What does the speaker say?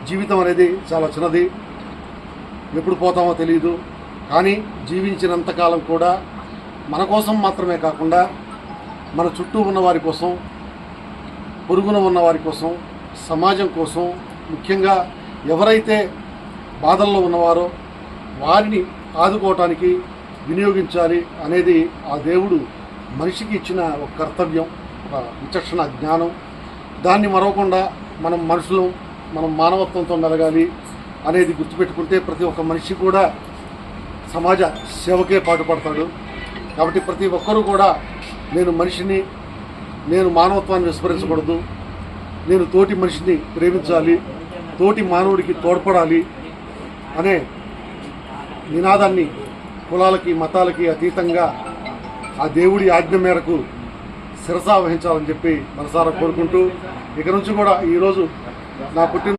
జీవితం అనేది చాలా చిన్నది, ఎప్పుడు పోతామో తెలియదు. కానీ జీవించినంతకాలం కూడా మన కోసం మాత్రమే కాకుండా మన చుట్టూ ఉన్నవారి కోసం, పొరుగున ఉన్నవారి కోసం, సమాజం కోసం, ముఖ్యంగా ఎవరైతే బాధల్లో ఉన్నవారో వారిని ఆదుకోవటానికి వినియోగించాలి అనేది ఆ దేవుడు మనిషికి ఇచ్చిన ఒక కర్తవ్యం, ఒక విచక్షణ జ్ఞానం. దాన్ని మరవకుండా మనం మనుషులు, మనం మానవత్వంతో మెలగాలి అనేది గుర్తుపెట్టుకుంటే ప్రతి ఒక్క మనిషి కూడా సమాజ సేవకే పాటుపడతాడు. కాబట్టి ప్రతి ఒక్కరూ కూడా నేను మనిషిని, నేను మానవత్వాన్ని విస్మరించకూడదు, నేను తోటి మనిషిని ప్రేమించాలి, తోటి మానవుడికి తోడ్పడాలి అనే నినాదాన్ని కులాలకి మతాలకి అతీతంగా ఆ దేవుడి ఆజ్ఞ మేరకు శిరసా వహించాలని చెప్పి మనసారా కోరుకుంటూ, ఇక నుంచి కూడా ఈరోజు నా పుట్టిన